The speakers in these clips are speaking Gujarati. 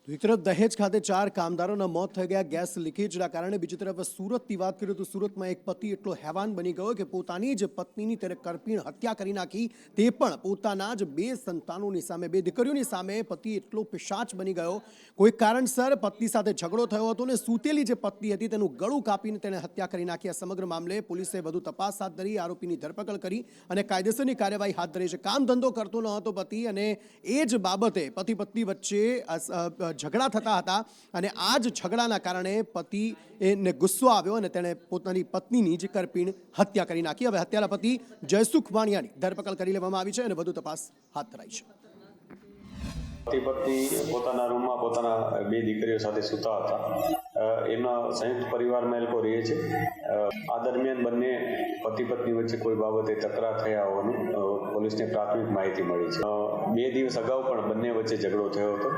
તો એક તરફ દહેજ ખાતે 4 કામદારોના મોત થઈ ગયા ગેસ લીકેજના કારણે, બીજી તરફ સુરતની વાત કરીએ તો સુરતમાં એક પતિ એટલો હેવાન બની ગયો કે પોતાની જ પત્નીની તેને કરપીણ હત્યા કરી નાખી, તે પણ પોતાના જ 2 સંતાનોની સામે, 2 દીકરીઓની સામે પતિ એટલો પિશાચ બની ગયો. કોઈ કારણસર પત્ની સાથે ઝઘડો થયો હતો ને સૂતેલી જે પત્ની હતી તેનું ગળું કાપીને તેને હત્યા કરી નાખી. આ સમગ્ર મામલે પોલીસે વધુ તપાસ હાથ ધરી, આરોપીની ધરપકડ કરી અને કાયદેસરની કાર્યવાહી હાથ ધરી છે. કામ ધંધો કરતો ન હતો પતિ, અને એ જ બાબતે પતિ પત્ની વચ્ચે ઝઘડા થતા હતા અને આ જ ઝઘડાના કારણે પતિને ગુસ્સો આવ્યો અને તેણે પોતાની પત્નીની જ કરપીણ હત્યા કરી નાખી. હવે હત્યારા પતિ જયસુખ વાણિયાની ધરપકડ કરી લેવામાં આવી છે અને વધુ તપાસ હાથ ધરાઈ છે. પતિ પત્ની પોતાના રૂમમાં પોતાના 2 દીકરીઓ સાથે સૂતા હતા. એમના સંયુક્ત પરિવારમાં એ લોકો રહે છે. આ દરમિયાન બંને પતિ પત્ની વચ્ચે કોઈ બાબતે તકરાર થયા હોવાનું પોલીસને પ્રાથમિક માહિતી મળી છે. 2 દિવસ અગાઉ પણ બંને વચ્ચે ઝઘડો થયો હતો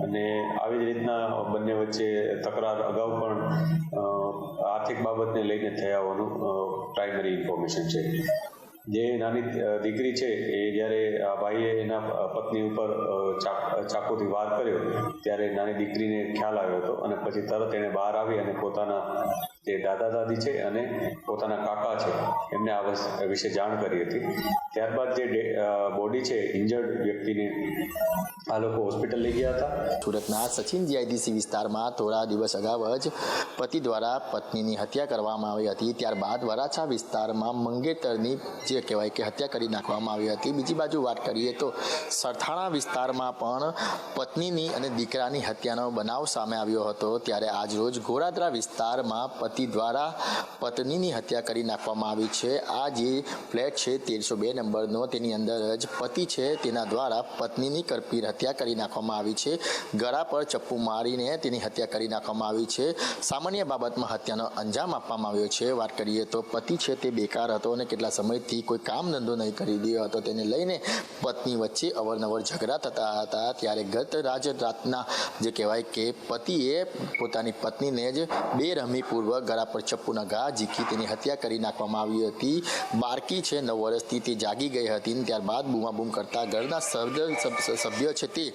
અને આવી જ રીતના બંને વચ્ચે તકરાર અગાઉ પણ આર્થિક બાબતને લઈને થયા હોવાનું પ્રાઇમરી ઇન્ફોર્મેશન છે. જે નાની દીકરી છે એ જ્યારે આ ભાઈએ એના પત્ની ઉપર ચાકુથી વાર કર્યો ત્યારે નાની દીકરીને ખ્યાલ આવ્યો હતો અને પછી તરત એને બહાર આવી અને પોતાના જે દાદા દાદી છે અને પોતાના કાકા છે એમને આ વિશે જાણ કરી હતી. ત્યારબાદ જે બોડી છે ઇન્જર્ડ વ્યક્તિને આ લોકો હોસ્પિટલ લઈ ગયા હતા. સુરતના સચિન જીઆઈડીસી વિસ્તારમાં થોડા દિવસ અગાઉ જ પતિ દ્વારા પત્નીની હત્યા કરવામાં આવી હતી. ત્યારબાદ વરાછા વિસ્તારમાં મંગેતરની જે કહેવાય કે હત્યા કરી નાખવામાં આવી હતી. બીજી બાજુ વાત કરીએ તો સરથાણા વિસ્તારમાં પણ પત્નીની અને દીકરાની હત્યાનો બનાવ સામે આવ્યો હતો. ત્યારે આજરોજ ગોરાદરા વિસ્તારમાં પતિ દ્વારા પત્નીની હત્યા કરી નાખવામાં આવી છે. આ જે ફ્લેટ છે 1302 નંબરનો, તેની અંદર જ પતિ છે તેના દ્વારા પત્નીની કરપીણ હત્યા કરી નાખવામાં આવી છે. ગળા પર ચપ્પુ મારીને તેની હત્યા કરી નાખવામાં આવી છે. સામાન્ય બાબતમાં હત્યાનો અંજામ આપવામાં આવ્યો છે. વાત કરીએ તો પતિ છે તે બેકાર હતો અને કેટલા સમયથી કોઈ કામ ધંધો નહીં કરી રહ્યો હતો. તેને લઈને પત્ની વચ્ચે અવારનવાર ઝઘડા થતા હતા. ત્યારે ગત રાતના જે કહેવાય કે પતિએ પોતાની પત્નીને જ બેરહમીપૂર્વક ગળા પર ચપ્પુના ઘા ઝીકી તેની હત્યા કરી નાખવામાં આવી હતી. બાળકી છે 9 વર્ષથી, તે જાગી ગઈ હતી. ત્યારબાદ બૂમાબૂમ કરતા ઘરના સભ્ય છે તે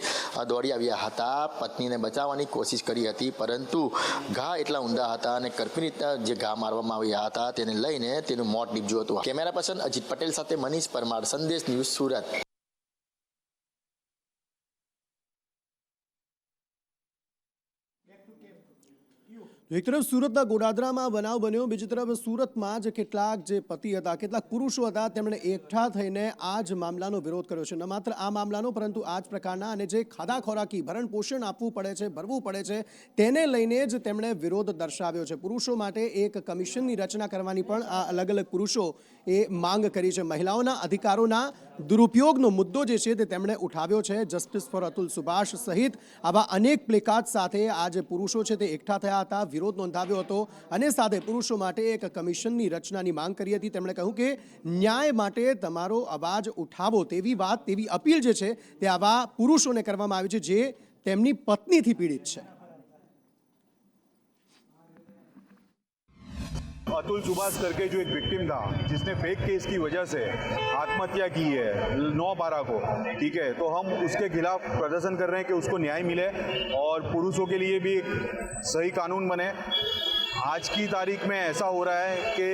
દોડી આવ્યા હતા. પત્નીને બચાવવાની કોશિશ કરી હતી, પરંતુ ઘા એટલા ઊંડા હતા અને કરપીણ રીતના જે ઘા મારવામાં આવ્યા હતા તેને લઈને તેનું મોત નીપજ્યું હતું. કેમેરા પર્સન અજીત પટેલ સાથે મનીષ પરમાર, સંદેશ ન્યૂઝ, સુરત. એક તરફ સુરતના ગોડાદરામાં બનાવ બન્યો, બીજી તરફ સુરતમાં જ કેટલાક જે પતિ હતા, કેટલાક પુરુષો હતા, તેમણે એકઠા થઈને આ જ મામલાનો વિરોધ કર્યો છે. ન માત્ર આ મામલાનો, પરંતુ આ જ પ્રકારના અને જે ખાધા ખોરાકી ભરણ પોષણ આપવું પડે છે, ભરવું પડે છે, તેને લઈને જ તેમણે વિરોધ દર્શાવ્યો છે. પુરુષો માટે એક કમિશનની રચના કરવાની પણ આ અલગ અલગ પુરુષો એ માંગ કરી છે. મહિલાઓના અધિકારોના દુરુપયોગનો મુદ્દો જે છે તે તેમણે ઉઠાવ્યો છે. જસ્ટિસ ફોર અતુલ સુભાષ સહિત આવા અનેક પ્લેકાર્ડ સાથે આ જે પુરુષો છે તે એકઠા થયા હતા, વિરોધ નોંધાવ્યો હતો અને સાથે પુરુષો માટે એક કમિશનની રચનાની માંગ કરી હતી. તેમણે કહ્યું કે ન્યાય માટે તમારો અવાજ ઉઠાવો, તેવી વાત, તેવી અપીલ જે છે તે આવા પુરુષોને કરવામાં આવી છે જે તેમની પત્નીથી પીડિત છે. अतुल सुभाष करके जो एक विक्टिम था जिसने फेक केस की वजह से आत्महत्या की है 9/12 को, ठीक है, तो हम उसके खिलाफ प्रदर्शन कर रहे हैं कि उसको न्याय मिले और पुरुषों के लिए भी एक सही कानून बने. आज की तारीख में ऐसा हो रहा है कि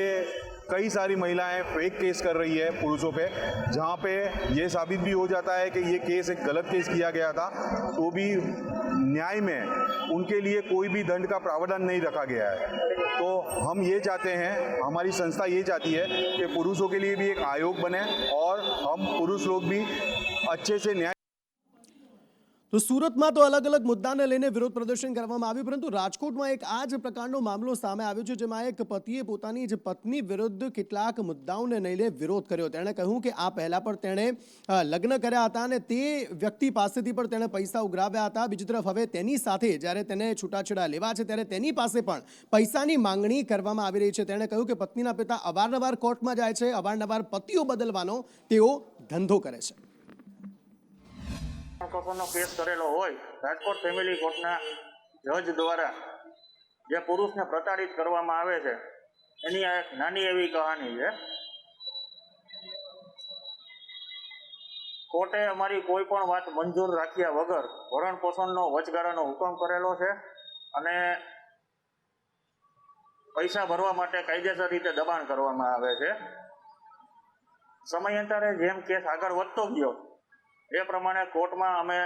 कई सारी महिलाएं फेक केस कर रही है पुरुषों पे, जहाँ पे ये साबित भी हो जाता है कि ये केस एक गलत केस किया गया था, तो भी न्याय में उनके लिए कोई भी दंड का प्रावधान नहीं रखा गया है. तो हम ये चाहते हैं, हमारी संस्था ये चाहती है कि पुरुषों के लिए भी एक आयोग बने और हम पुरुष लोग भी अच्छे से न्याय. તો સુરતમાં તો અલગ અલગ મુદ્દાને લઈને વિરોધ પ્રદર્શન કરવામાં આવ્યું, પરંતુ રાજકોટમાં એક આ જ પ્રકારનો મામલો સામે આવ્યો છે, જેમાં એક પતિએ પોતાની જ પત્ની વિરુદ્ધ કેટલાક મુદ્દાઓને લઈને વિરોધ કર્યો. તેણે કહ્યું કે આ પહેલા પણ તેણે લગ્ન કર્યા હતા અને તે વ્યક્તિ પાસેથી પણ તેણે પૈસા ઉઘરાવ્યા હતા. બીજી તરફ હવે તેની સાથે જ્યારે તેને છૂટાછેડા લેવા છે ત્યારે તેની પાસે પણ પૈસાની માંગણી કરવામાં આવી રહી છે. તેણે કહ્યું કે પત્નીના પિતા અવારનવાર કોર્ટમાં જાય છે, અવારનવાર પતિઓ બદલવાનો તેઓ ધંધો કરે છે. પ્રકારનો કેસ કરેલો હોય, રાજકોટ ફેમિલી કોર્ટના જજ દ્વારા જે પુરુષને પ્રતાડિત કરવામાં આવે છે એની આ એક નાની એવી કહાની છે. કોર્ટે અમારી કોઈ પણ વાત મંજૂર રાખ્યા વગર ભરણ પોષણનો વચગાળાનો હુકમ કરેલો છે અને પૈસા ભરવા માટે કાયદેસર રીતે દબાણ કરવામાં આવે છે. સમયાંતરે જેમ કેસ આગળ વધતો ગયો એ પ્રમાણે કોર્ટમાં અમે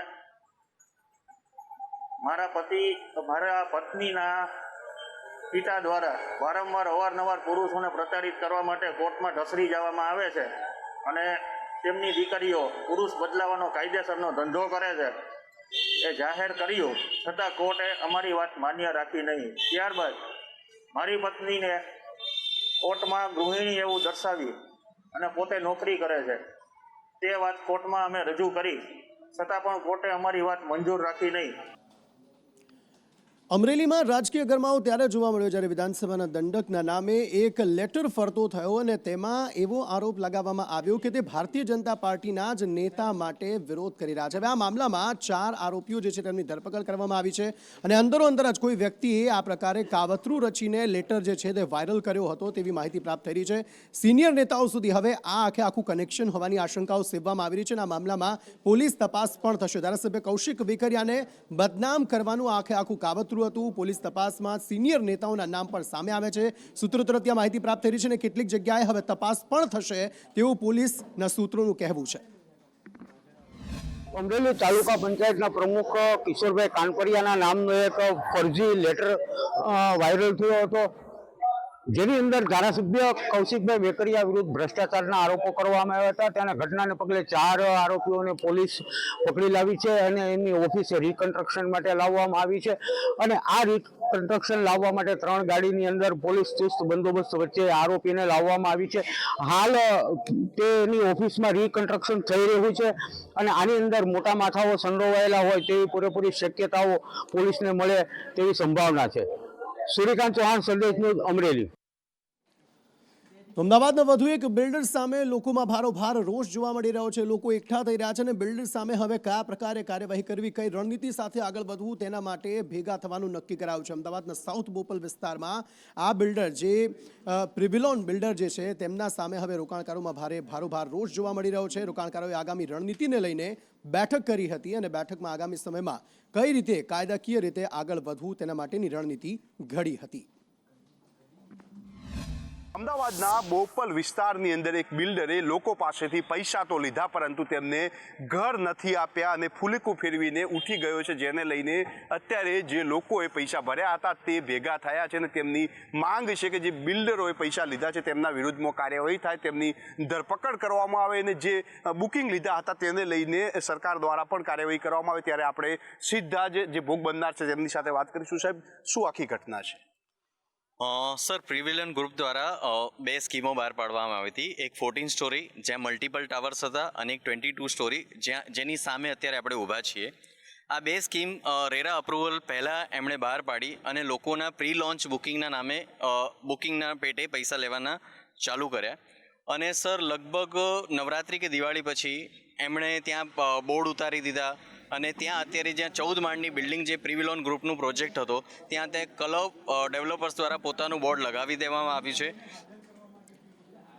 મારા પત્નીના પિતા દ્વારા વારંવાર અવારનવાર પુરુષોને પ્રતાડિત કરવા માટે કોર્ટમાં ઢસડી જવામાં આવે છે અને તેમની દીકરીઓ પુરુષ બદલાવાનો કાયદેસરનો ધંધો કરે છે એ જાહેર કર્યું છતાં કોર્ટે અમારી વાત માન્ય રાખી નહીં. ત્યારબાદ મારી પત્નીને કોર્ટમાં ગૃહિણી એવું દર્શાવી અને પોતે નોકરી કરે છે તે વાત કોર્ટમાં અમે રજૂ કરી છતાં પણ કોર્ટે અમારી વાત મંજૂર રાખી નહીં. અમરેલીમાં રાજકીય ગરમાવો ત્યારે જોવા મળ્યો જ્યારે વિધાનસભાના દંડકના નામે એક લેટર ફરતો થયો અને તેમાં એવો આરોપ લગાવવામાં આવ્યો કે તે ભારતીય જનતા પાર્ટીના જ નેતા માટે વિરોધ કરી રહ્યા છે. હવે આ મામલામાં 4 આરોપીઓ જે છે તેમની ધરપકડ કરવામાં આવી છે અને અંદરો અંદર જ કોઈ વ્યક્તિએ આ પ્રકારે કાવતરું રચીને લેટર જે છે તે વાયરલ કર્યો હતો તેવી માહિતી પ્રાપ્ત થઈ રહી છે. સિનિયર નેતાઓ સુધી હવે આ આખું કનેક્શન હોવાની આશંકાઓ સેવવામાં આવી રહી છે અને આ મામલામાં પોલીસ તપાસ પણ થશે. ધારાસભ્ય કૌશિક વેકરિયાને બદનામ કરવાનું આખું કાવતરું હતું. પોલીસ તપાસમાં સિનિયર નેતાઓના નામ પણ સામે આવે છે. સૂત્રો તરફથી માહિતી પ્રાપ્ત થઈ રહી છે અને કેટલીક જગ્યાએ હવે તપાસ પણ થશે તેવું પોલીસના સૂત્રોનું કહેવું છે. અમરેલી તાલુકા પંચાયતના પ્રમુખ કિશોરભાઈ કાનપરિયાના નામનો એક ફરજી લેટર વાયરલ થયો હતો જેની અંદર ધારાસભ્ય કૌશિકભાઈ વેકરિયા વિરુદ્ધ ભ્રષ્ટાચારના આરોપો કરવામાં આવ્યા હતા. તેના ઘટનાને પગલે 4 આરોપીઓને પોલીસ પકડી લાવી છે અને એમની ઓફિસે રિકન્સ્ટ્રક્શન માટે લાવવામાં આવી છે અને આ રિકન્સ્ટ્રક્શન લાવવા માટે 3 ગાડીની અંદર પોલીસ ચુસ્ત બંદોબસ્ત વચ્ચે આરોપીને લાવવામાં આવી છે. હાલ તેની ઓફિસમાં રિકન્સ્ટ્રક્શન થઈ રહ્યું છે અને આની અંદર મોટા માથાઓ સંડોવાયેલા હોય તેવી પૂરેપૂરી શક્યતાઓ પોલીસને મળે તેવી સંભાવના છે. સૂર્યકાંત ચૌહાણ, સંદેશ ન્યૂઝ, અમરેલી. અમદાવાદના વધુ એક બિલ્ડર સામે લોકોમાં ભારોભાર રોષ જોવા મળી રહ્યો છે. લોકો એકઠા થઈ રહ્યા છે અને બિલ્ડર સામે હવે કયા પ્રકારે કાર્યવાહી કરવી, કઈ રણનીતિ સાથે આગળ વધવું તેના માટે ભેગા થવાનું નક્કી કરાયું છે. અમદાવાદના સાઉથ બોપલ વિસ્તારમાં આ બિલ્ડર જે પ્રિવિલોન બિલ્ડર જે છે તેમના સામે હવે રોકાણકારોમાં ભારોભાર રોષ જોવા મળી રહ્યો છે. રોકાણકારોએ આગામી રણનીતિને લઈને બેઠક કરી હતી અને બેઠકમાં આગામી સમયમાં કઈ રીતે કાયદાકીય રીતે આગળ વધવું તેના માટેની રણનીતિ ઘડી હતી. અમદાવાદના બોપલ વિસ્તારની અંદર એક બિલ્ડરે લોકો પાસેથી પૈસા તો લીધા પરંતુ તેમને ઘર નથી આપ્યા અને ફૂલકું ફેરવીને ઉઠી ગયો છે, જેને લઈને અત્યારે જે લોકોએ પૈસા ભર્યા હતા તે ભેગા થયા છે અને તેમની માંગ છે કે જે બિલ્ડરોએ પૈસા લીધા છે તેમના વિરુદ્ધમાં કાર્યવાહી થાય, તેમની ધરપકડ કરવામાં આવે અને જે બુકિંગ લીધા હતા તેને લઈને સરકાર દ્વારા પણ કાર્યવાહી કરવામાં આવે. ત્યારે આપણે સીધા જે ભોગ બનનાર છે તેમની સાથે વાત કરીશું. સાહેબ, શું આખી ઘટના છે? સર, પ્રિવિલન ગ્રુપ દ્વારા 2 સ્કીમો બહાર પાડવામાં આવી હતી. એક 14 સ્ટોરી જ્યાં મલ્ટિપલ ટાવર્સ હતા અને એક 22 સ્ટોરી જેની સામે અત્યારે આપણે ઊભા છીએ. આ 2 સ્કીમ રેરા અપ્રુવલ પહેલાં એમણે બહાર પાડી અને લોકોના પ્રી લોન્ચ બુકિંગના નામે બુકિંગના પેટે પૈસા લેવાના ચાલુ કર્યા. અને સર, લગભગ નવરાત્રિ કે દિવાળી પછી એમણે ત્યાં બોર્ડ ઉતારી દીધા અને ત્યાં અત્યારે જ્યાં 14 માળની બિલ્ડિંગ જે પ્રિવિલોન ગ્રુપનું પ્રોજેક્ટ હતો ત્યાં ક્લબ ડેવલપર્સ દ્વારા પોતાનું બોર્ડ લગાવી દેવામાં આવ્યું છે.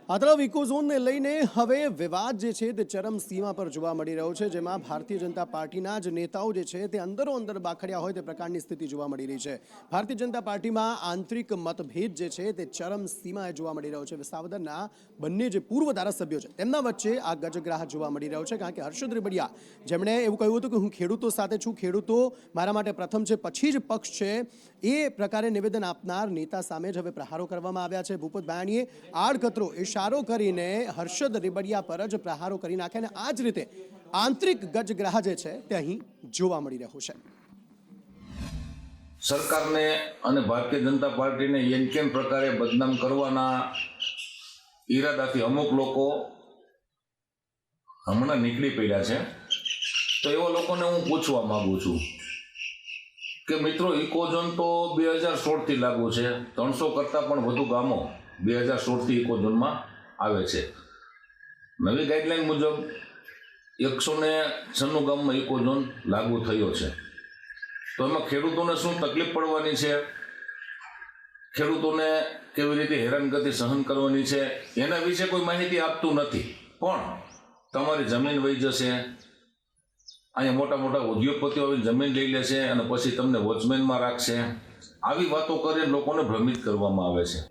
આ તરફ ઇકોઝોનને લઈને હવે વિવાદ જે છે તે ચરમસીમા પર જોવા મળી રહ્યો છે, જેમાં ભારતીય જનતા પાર્ટીના જ નેતાઓ જે છે તે અંદરો અંદર બાખડ્યા હોય તે પ્રકારની સ્થિતિ જોવા મળી રહી છે. ભારતીય જનતા પાર્ટીમાં આંતરિક મતભેદ જે છે તે ચરમસીમાએ જોવા મળી રહ્યો છે. વિસાવદરના બંને જે પૂર્વ ધારાસભ્યો છે તેમના વચ્ચે આ ગજગ્રાહ જોવા મળી રહ્યો છે, કારણ કે હર્ષદ રીબડિયા જેમણે એવું કહ્યું હતું કે હું ખેડૂતો સાથે છું, ખેડૂતો મારા માટે પ્રથમ છે, પછી જ પક્ષ છે, એ પ્રકારે નિવેદન આપનાર નેતા સામે જ હવે પ્રહારો કરવામાં આવ્યા છે. ભૂપત ભાયાણીએ આડકતરો ઇશારો કરીને હર્ષદ રીબડિયા પર જ પ્રહારો કરી નાખ્યા અને આ જ રીતે આંતરિક ગજગ્રાહ જે છે તે અહીં જોવા મળી રહ્યો છે. સરકારને અને ભારતીય જનતા પાર્ટીને એમ કેમ પ્રકારે બદનામ કરવાના ઈરાદાથી અમુક લોકો હમણાં નીકળી પડ્યા છે. તો એવા લોકોને હું પૂછવા માંગુ છું કે મિત્રો, ઇકોઝોન તો 2016થી લાગુ છે. 300 કરતાં પણ વધુ ગામો 2016થી ઇકોઝોનમાં આવે છે. નવી ગાઈડલાઈન મુજબ 196 ગામમાં ઇકોઝોન લાગુ થયો છે. તો એમાં ખેડૂતોને શું તકલીફ પડવાની છે, ખેડૂતોને કેવી રીતે હેરાનગતિ સહન કરવાની છે, એના વિશે કોઈ માહિતી આપતું નથી. પણ તમારી જમીન વહી જશે, અહીંયા મોટા મોટા ઉદ્યોગપતિઓ આવીને જમીન લઈ લેશે અને પછી તમને વોચમેનમાં રાખશે. આવી વાતો કરીને લોકોને ભ્રમિત કરવામાં આવે છે.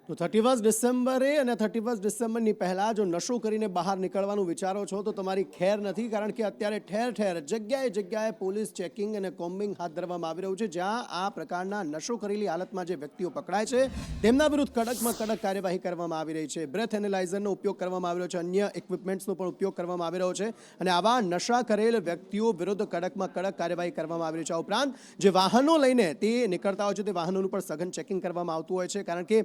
તો 31 ડિસેમ્બરે અને 31 ડિસેમ્બરની પહેલાં જો નશો કરીને બહાર નીકળવાનું વિચારો છો તો તમારી ખેર નથી, કારણ કે અત્યારે ઠેર ઠેર જગ્યાએ પોલીસ ચેકિંગ અને કોમ્બિંગ હાથ ધરવામાં આવી રહ્યું છે, જ્યાં આ પ્રકારના નશો કરેલી હાલતમાં જે વ્યક્તિઓ પકડાય છે તેમના વિરુદ્ધ કડકમાં કડક કાર્યવાહી કરવામાં આવી રહી છે. બ્રેથ એનાલાઇઝરનો ઉપયોગ કરવામાં આવી રહ્યો છે, અન્ય ઇક્વિપમેન્ટ્સનો પણ ઉપયોગ કરવામાં આવી રહ્યો છે અને આવા નશા કરેલ વ્યક્તિઓ વિરુદ્ધ કડકમાં કડક કાર્યવાહી કરવામાં આવી રહી છે. આ ઉપરાંત જે વાહનો લઈને તે નીકળતા હોય છે તે વાહનોનું પણ સઘન ચેકિંગ કરવામાં આવતું હોય છે, કારણ કે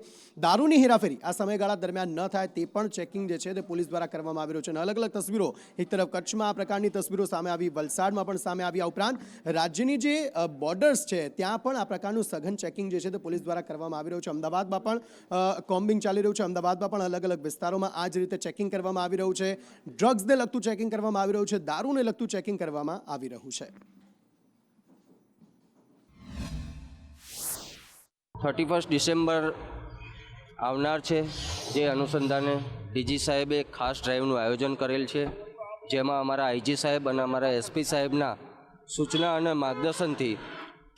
દારૂની હેરાફેરી આ સમયગાળા દરમિયાન ન થાય તે પણ ચેકિંગ જે છે તે પોલીસ દ્વારા કરવામાં આવી રહ્યું છે. અને અલગ અલગ તસવીરો, એક તરફ કચ્છમાં આ પ્રકારની તસવીરો સામે આવી, વલસાડમાં પણ સામે આવી. આ ઉપરાંત રાજ્યની જે બોર્ડર્સ છે ત્યાં પણ આ પ્રકારનું સઘન ચેકિંગ જે છે તે પોલીસ દ્વારા કરવામાં આવી રહ્યું છે. અમદાવાદમાં પણ કોમ્બિંગ ચાલી રહ્યું છે. અમદાવાદમાં પણ અલગ અલગ વિસ્તારોમાં આ જ રીતે ચેકિંગ કરવામાં આવી રહ્યું છે. ડ્રગ્સને લગતું ચેકિંગ કરવામાં આવી રહ્યું છે, દારૂને લગતું ચેકિંગ કરવામાં આવી રહ્યું છે. 31 ડિસેમ્બર આવનાર છે, જે અનુસંધાને ડીજી સાહેબે એક ખાસ ડ્રાઈવનું આયોજન કરેલ છે, જેમાં અમારા આઈજી સાહેબ અને અમારા એસપી સાહેબના સૂચના અને માર્ગદર્શનથી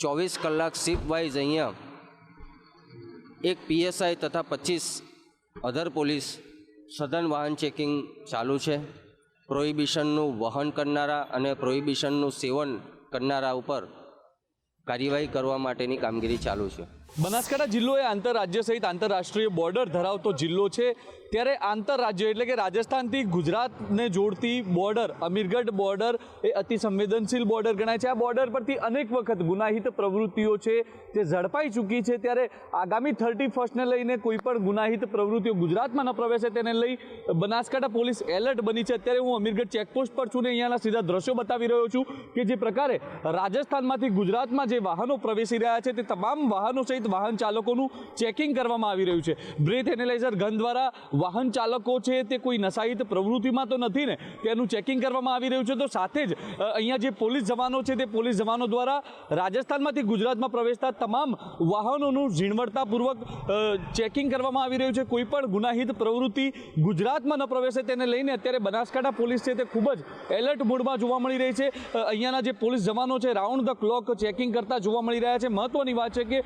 24 કલાક શિફ્ટ વાઇઝ અહીંયા એક પીએસઆઈ તથા 25 અધર પોલીસ સઘન વાહન ચેકિંગ ચાલુ છે. પ્રોહિબિશનનું વહન કરનારા અને પ્રોહિબિશનનું સેવન કરનારા ઉપર કાર્યવાહી કરવા માટેની કામગીરી ચાલુ છે. બનાસકાંઠા જિલ્લો એ આંતરરાજ્ય સહિત આંતરરાષ્ટ્રીય બોર્ડર ધરાવતો જિલ્લો છે, ત્યારે આંતરરાજ્ય એટલે કે રાજસ્થાનથી ગુજરાતને જોડતી બોર્ડર, અમીરગઢ બોર્ડર એ અતિ સંવેદનશીલ બોર્ડર ગણાય છે. આ બોર્ડર પરથી અનેક વખત ગુનાહિત પ્રવૃત્તિઓ છે તે ઝડપાઈ ચૂકી છે, ત્યારે આગામી 31ને લઈને કોઈ પણ ગુનાહિત પ્રવૃત્તિઓ ગુજરાતમાં ન પ્રવેશે તેને લઈ બનાસકાંઠા પોલીસ એલર્ટ બની છે. અત્યારે હું અમીરગઢ ચેકપોસ્ટ પર છું ને અહીંયાના સીધા દ્રશ્યો બતાવી રહ્યો છું કે જે પ્રકારે રાજસ્થાનમાંથી ગુજરાતમાં જે વાહનો પ્રવેશી રહ્યા છે તે તમામ વાહનો સહિત વાહન ચાલકોનું ચેકિંગ કરવામાં આવી રહ્યું છે. બ્રેથ એનાલાઇઝર ગન દ્વારા વાહન ચાલકો છે તે કોઈ નશાહિત પ્રવૃત્તિમાં તો નથી ને, તેનું ચેકિંગ કરવામાં આવી રહ્યું છે. તો સાથે જ અહીંયા જે પોલીસ જવાનો છે તે પોલીસ જવાનો દ્વારા રાજસ્થાનમાંથી ગુજરાતમાં પ્રવેશતા તમામ વાહનોનું ઝીણવટતાપૂર્વક ચેકિંગ કરવામાં આવી રહ્યું છે. કોઈ પણ ગુનાહિત પ્રવૃત્તિ ગુજરાતમાં ન પ્રવેશે તેને લઈને અત્યારે બનાસકાંઠા પોલીસ છે તે ખૂબ જ એલર્ટ મોડમાં જોવા મળી રહી છે. અહીંયાના જે પોલીસ જવાનો છે રાઉન્ડ ધ ક્લોક ચેકિંગ કરતા જોવા મળી રહ્યા છે. મહત્વની વાત છે કે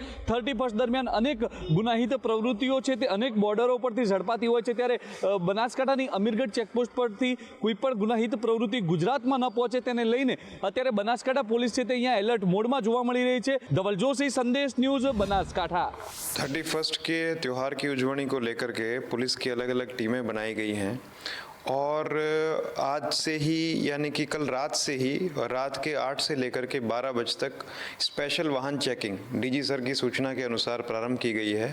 31 દરમિયાન અનેક ગુનાહિત પ્રવૃત્તિઓ છે તે અનેક બોર્ડરો પરથી ઝડપાતી હોય છે, ત્યારે બનાસકાંઠાની અમીરગઢ ચેકપોસ્ટ પરથી કોઈ પણ ગુનાહિત પ્રવૃત્તિ ગુજરાતમાં ન પહોંચે તેને લઈને અત્યારે બનાસકાંઠા પોલીસ છે તે અહીંયા એલર્ટ મોડમાં જોવા મળી રહી છે. ધવલ જોશી, संदेश न्यूज, बनासकांठा. 31 के त्यौहार की उजवणी को लेकर के पुलिस की अलग अलग टीमें बनाई गई हैं और आज से ही यानी कि कल रात से ही रात के 8 से लेकर के 12 बजे तक स्पेशल वाहन चेकिंग डीजी सर की सूचना के अनुसार प्रारंभ की गई है.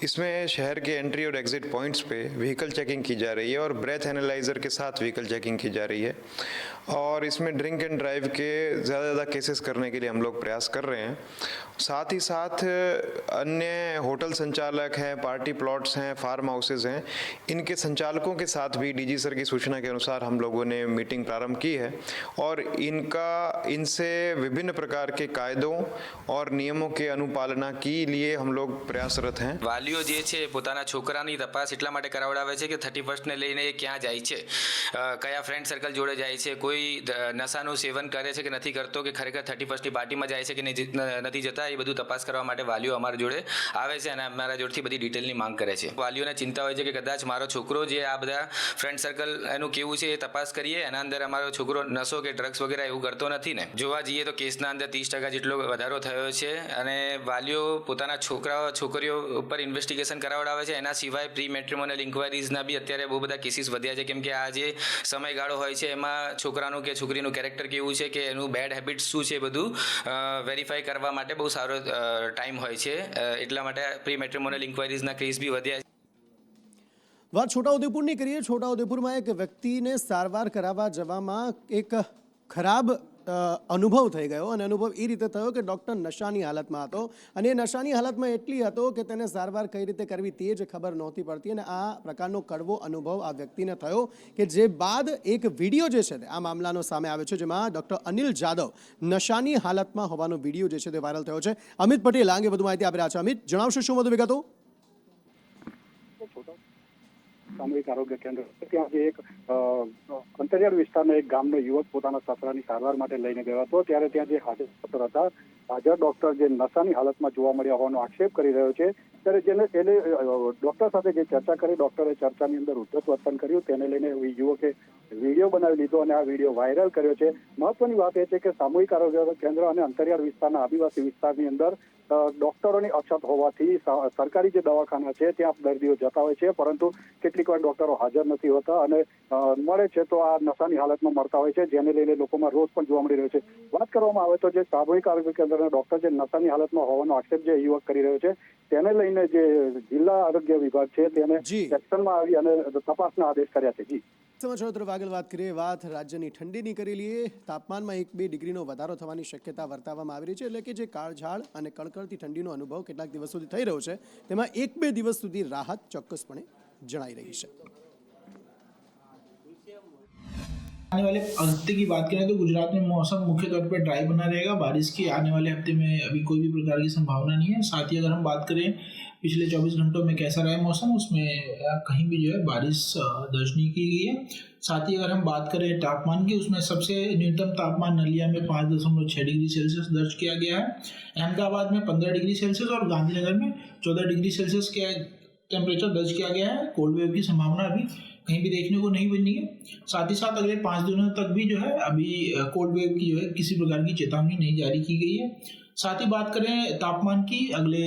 इसमें शहर के एंट्री और एग्जिट पॉइंट्स पे व्हीकल चेकिंग की जा रही है और ब्रेथ एनालाइजर के साथ व्हीकल चेकिंग की जा रही है और इसमें ड्रिंक एंड ड्राइव के ज़्यादा केसेस करने के लिए हम लोग प्रयास कर रहे हैं. साथ ही साथ अन्य होटल संचालक हैं, पार्टी प्लॉट्स हैं, फार्म हाउसेज हैं, इनके संचालकों के साथ भी डीजी सर की सूचना के अनुसार हम लोगों ने मीटिंग प्रारंभ की है और इनसे विभिन्न प्रकार के कायदों और नियमों के अनुपालना के लिए हम लोग प्रयासरत हैं. વાલીઓ જે છે પોતાના છોકરાની તપાસ એટલા માટે કરાવડાવે છે કે 31ને લઈને એ ક્યાં જાય છે, કયા ફ્રેન્ડ સર્કલ જોડે જાય છે, કોઈ નશાનું સેવન કરે છે કે નથી કરતો, કે ખરેખર 31ની પાર્ટીમાં જાય છે કે નથી જતા, એ બધું તપાસ કરવા માટે વાલીઓ અમારા જોડે આવે છે અને અમારા જોડેથી બધી ડિટેલની માંગ કરે છે. વાલીઓને ચિંતા હોય છે કે કદાચ મારો છોકરો જે આ બધા ફ્રેન્ડ સર્કલ એનું કેવું છે એ તપાસ કરીએ, એના અંદર અમારો છોકરો નશો કે ડ્રગ્સ વગેરે એવું કરતો નથી ને. જોવા જઈએ તો કેસના અંદર 30% જેટલો વધારો થયો છે અને વાલીઓ પોતાના છોકરીઓ ઉપર ઇન્વેસ્ટિગેશન કરાવડાવે છે. એના સિવાય પ્રી મેટ્રિમોનિયલ ઇન્ક્વાયરીઝના બી અત્યારે બહુ બધા કેસીસ વધ્યા છે, કેમ કે આ જે સમયગાળો હોય છે એમાં છોકરાનું કે છોકરીનું કેરેક્ટર કેવું છે કે એનું બેડ હેબિટ્સ શું છે બધું વેરીફાઈ કરવા માટે બહુ સારો ટાઈમ હોય છે, એટલા માટે પ્રી મેટ્રિમોનિયલ ઇન્ક્વાયરીઝના કેસ બી વધ્યા છે. વાત છોટાઉદેપુરની કરીએ. છોટાઉદેપુરમાં એક વ્યક્તિને સારવાર કરાવવા જવામાં એક ખરાબ અનુભવ થઈ ગયો અને અનુભવ એ રીતે થયો કે ડૉક્ટર નશાની હાલતમાં હતો અને એ નશાની હાલતમાં એટલી હતો કે તેને સારવાર કઈ રીતે કરવી તે જ ખબર નહોતી પડતી અને આ પ્રકારનો કડવો અનુભવ આ વ્યક્તિને થયો કે જે બાદ એક વિડીયો જે છે આ મામલાનો સામે આવ્યો છે, જેમાં ડૉક્ટર અનિલ જાદવ નશાની હાલતમાં હોવાનો વિડીયો જે છે તે વાયરલ થયો છે. અમિત પટેલ આ અંગે વધુ માહિતી આપી રહ્યા છે. અમિત, જણાવશો શું વધુ વિગતો? સામૂહિક આરોગ્ય કેન્દ્ર ત્યાં જે એક અંતરિયાળ વિસ્તારનો એક ગામનો યુવક પોતાના સસરાની સારવાર માટે લઈને ગયો હતો ત્યારે ત્યાં જે હાજર ડોક્ટર હતા, હાજર ડોક્ટર જે નશાની હાલતમાં જોવા મળ્યા હોવાનો આક્ષેપ કરી રહ્યો છે ત્યારે જેને એને ડોક્ટર સાથે જે ચર્ચા કરી, ડોક્ટરે ચર્ચાની અંદર ઉદ્ધત વર્તન કર્યું, તેને લઈને યુવકે વિડીયો બનાવી લીધો અને આ વિડીયો વાયરલ કર્યો છે. મહત્વની વાત એ છે કે સામૂહિક આરોગ્ય કેન્દ્ર અને અંતરિયાળ વિસ્તારના આદિવાસી વિસ્તારની અંદર ડોક્ટરોની અછત હોવાથી સરકારી જે દવાખાના છે ત્યાં દર્દીઓ જતા હોય છે, પરંતુ કેટલીક વાર ડોક્ટરો હાજર નથી હોતા અને મળે છે તો આ નશાની હાલતમાં મળતા હોય છે, જેને લઈને લોકોમાં રોષ પણ જોવા મળી રહ્યો છે. વાત કરવામાં આવે તો જે સામૂહિક આરોગ્ય કેન્દ્રના ડોક્ટર જે નશાની હાલતમાં હોવાનો આક્ષેપ જે યુવક કરી રહ્યો છે તેને લઈને જે જિલ્લા આરોગ્ય વિભાગ છે તેને એક્શનમાં આવી અને તપાસના આદેશ કર્યા છે. જી સમાચારો તરફ આગળ વાત કરીએ. વાત રાજ્યની ઠંડીની કરી લઈએ. તાપમાનમાં 1-2 ડિગ્રીનો વધારો થવાની શક્યતા વર્તાવવામાં આવી રહી છે, એટલે કે જે કાળઝાળ અને કડકડતી ઠંડીનો અનુભવ કેટલાક દિવસ સુધી થઈ રહ્યો છે તેમાં 1-2 દિવસ સુધી રાહત ચોક્કસપણે જણાઈ રહી છે. आने वाले हफ्ते की बात करें तो गुजरात में मौसम मुख्य तौर पर ड्राई बना रहेगा। बारिश की आने वाले हफ्ते में अभी कोई भी प्रकार की संभावना नहीं है। साथ ही अगर हम बात करें पिछले 24 घंटों में कैसा रहा है मौसम, उसमें कहीं भी जो है बारिश दर्ज नहीं की गई है। साथ ही अगर हम बात करें तापमान की, उसमें सबसे न्यूनतम तापमान नलिया में 5.6 डिग्री सेल्सियस दर्ज किया गया है। अहमदाबाद में 15 डिग्री सेल्सियस और गांधीनगर में 14 डिग्री सेल्सियस के टेम्परेचर दर्ज किया गया है। कोल्ड वेव की संभावना अभी कहीं भी देखने को नहीं बनी है। साथ ही साथ अगले 5 दिनों तक भी जो है अभी कोल्ड वेव की जो है किसी प्रकार की चेतावनी नहीं जारी की गई है। साथ ही बात करें तापमान की अगले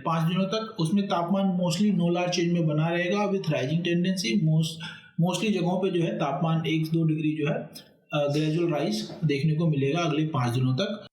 5 दिनों तक, उसमें तापमान मोस्टली नो लार्ज चेंज में बना रहेगा विथ राइजिंग टेंडेंसी। मोस्टली जगहों पे जो है तापमान 1-2 डिग्री जो है ग्रेजुअल राइज देखने को मिलेगा अगले 5 दिनों तक।